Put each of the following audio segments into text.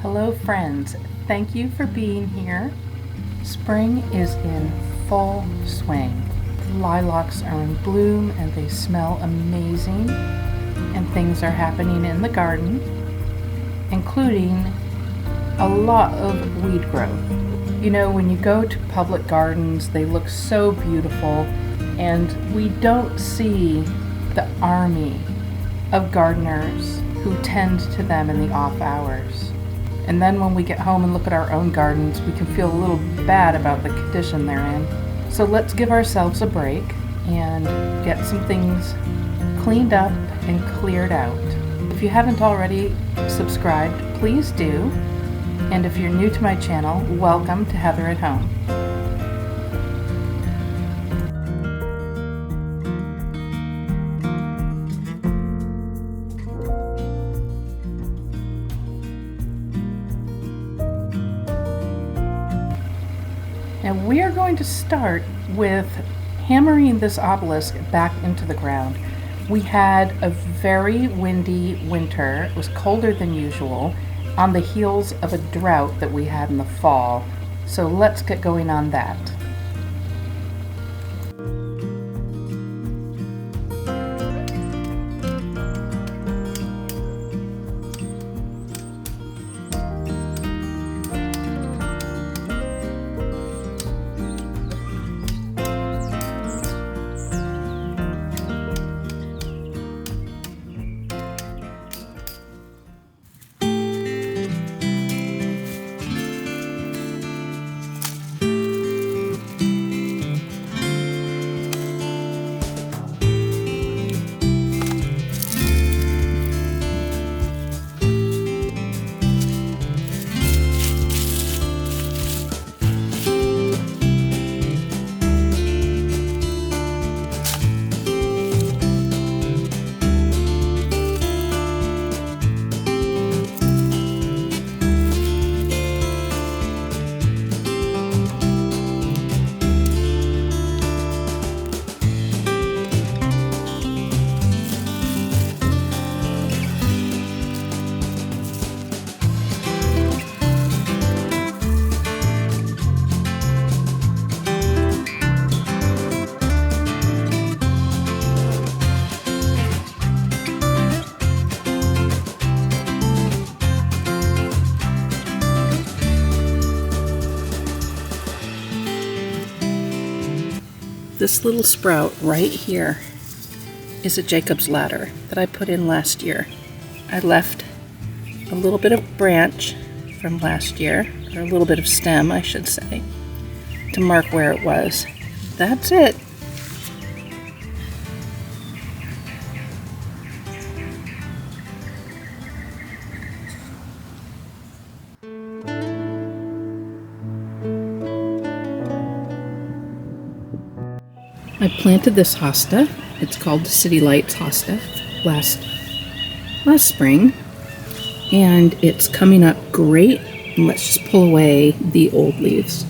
Hello friends, thank you for being here. Spring is in full swing. The lilacs are in bloom and they smell amazing, and things are happening in the garden, including a lot of weed growth. You know, when you go to public gardens, they look so beautiful, and we don't see the army of gardeners who tend to them in the off hours. And then when we get home and look at our own gardens, we can feel a little bad about the condition they're in. So let's give ourselves a break and get some things cleaned up and cleared out. If you haven't already subscribed, please do. And if you're new to my channel, welcome to Heather at Home. Now we are going to start with hammering this obelisk back into the ground. We had a very windy winter. It was colder than usual on the heels of a drought that we had in the fall. So let's get going on that. This little sprout right here is a Jacob's ladder that I put in last year. I left a little bit of branch from last year, or a little bit of stem, I should say, to mark where it was. That's it. I planted this hosta. It's called the City Lights hosta last spring, and it's coming up great. And let's just pull away the old leaves.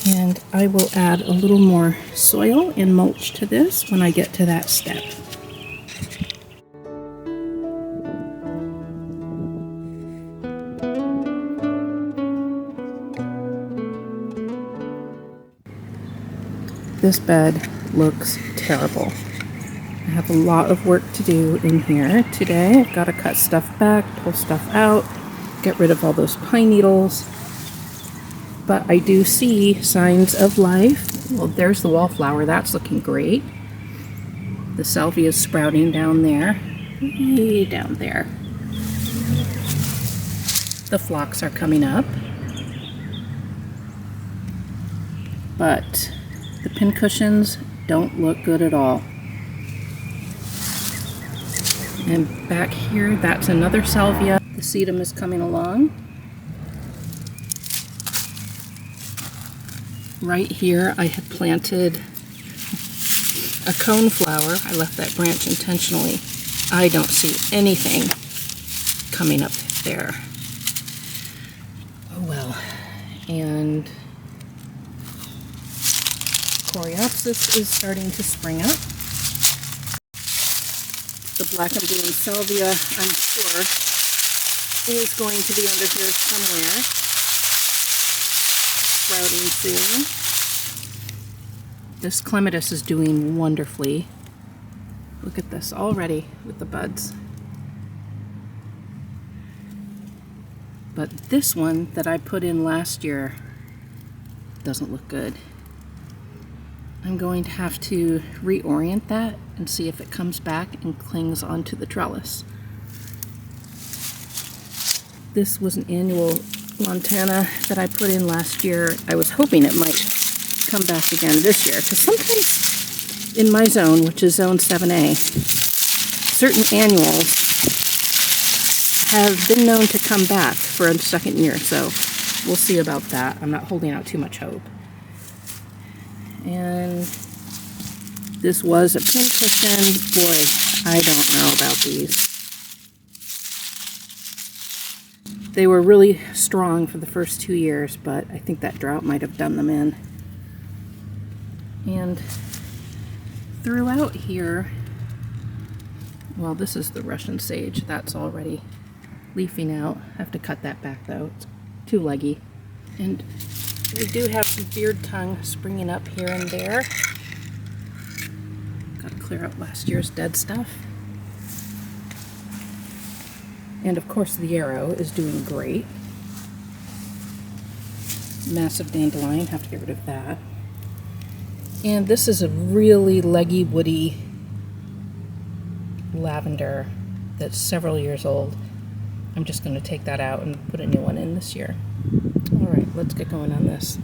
And I will add a little more soil and mulch to this when I get to that step. This bed looks terrible. I have a lot of work to do in here today. I've got to cut stuff back, pull stuff out, get rid of all those pine needles. But I do see signs of life. Well, there's the wallflower. That's looking great. The salvia is sprouting down there. Way down there. The phlox are coming up. But The pincushions don't look good at all. And back here, that's another salvia. The sedum is coming along. Right here, I had planted a coneflower. I left that branch intentionally. I don't see anything coming up there. Oh well. And Coreopsis is starting to spring up. The black and blue salvia, I'm sure, is going to be under here somewhere, sprouting soon. This clematis is doing wonderfully. Look at this already with the buds. But this one that I put in last year doesn't look good. I'm going to have to reorient that and see if it comes back and clings onto the trellis. This was an annual lantana that I put in last year. I was hoping it might come back again this year, because sometimes in my zone, which is zone 7A, certain annuals have been known to come back for a second year, so we'll see about that. I'm not holding out too much hope. And this was a pincushion. Boy, I don't know about these. They were really strong for the first 2 years, but I think that drought might have done them in. And throughout here, well, this is the Russian sage. That's already leafing out. I have to cut that back though. It's too leggy. And we do have some beard tongue springing up here and there. Got to clear out last year's dead stuff. And of course the yarrow is doing great. Massive dandelion, have to get rid of that. And this is a really leggy, woody lavender that's several years old. I'm just going to take that out and put a new one in this year. All right, let's get going on this.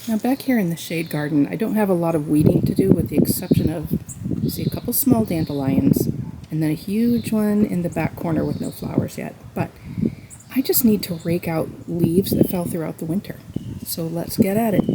Now back here in the shade garden, I don't have a lot of weeding to do with the exception of, see, a couple small dandelions and then a huge one in the back corner with no flowers yet. But I just need to rake out leaves that fell throughout the winter. So let's get at it.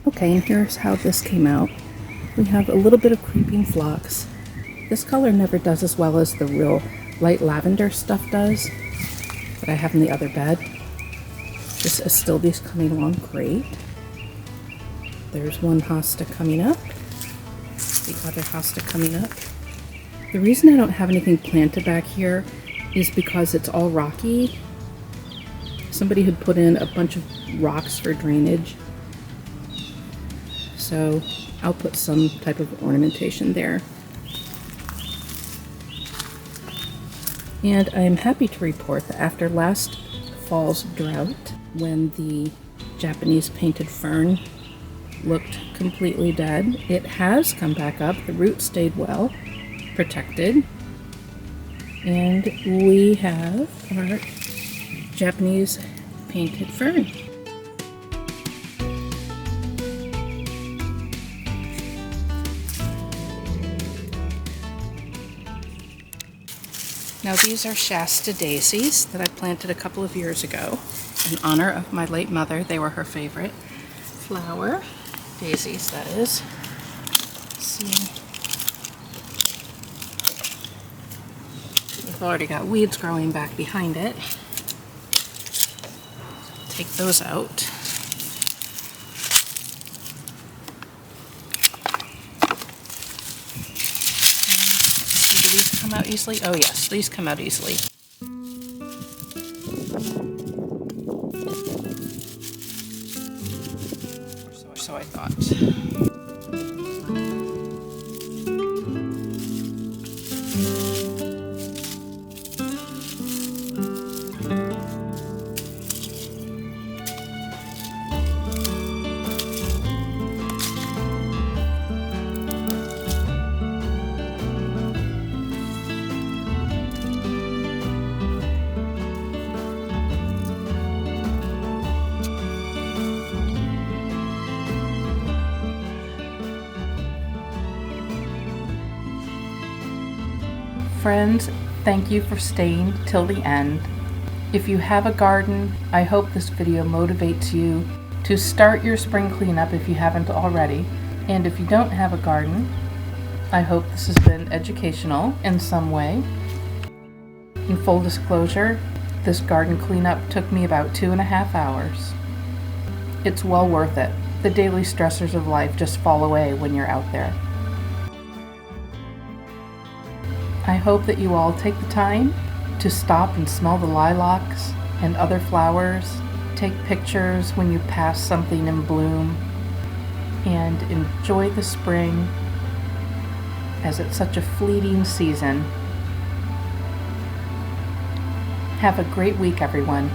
Okay, and here's how this came out. We have a little bit of creeping phlox. This color never does as well as the real light lavender stuff does that I have in the other bed. This Astilbe's coming along great. There's one hosta coming up, the other hosta coming up. The reason I don't have anything planted back here is because it's all rocky. Somebody had put in a bunch of rocks for drainage. So I'll put some type of ornamentation there. And I'm happy to report that after last fall's drought, when the Japanese painted fern looked completely dead, it has come back up. The roots stayed well protected. And we have our Japanese painted fern. Now these are Shasta daisies that I planted a couple of years ago in honor of my late mother. They were her favorite flower. Daisies, that is. Let's see. We've already got weeds growing back behind it. Take those out. Do these come out easily? Oh yes, these come out easily. So I thought. Friends, thank you for staying till the end. If you have a garden, I hope this video motivates you to start your spring cleanup if you haven't already. And if you don't have a garden, I hope this has been educational in some way. In full disclosure, this garden cleanup took me about 2.5 hours. It's well worth it. The daily stressors of life just fall away when you're out there. I hope that you all take the time to stop and smell the lilacs and other flowers, take pictures when you pass something in bloom, and enjoy the spring as it's such a fleeting season. Have a great week, everyone.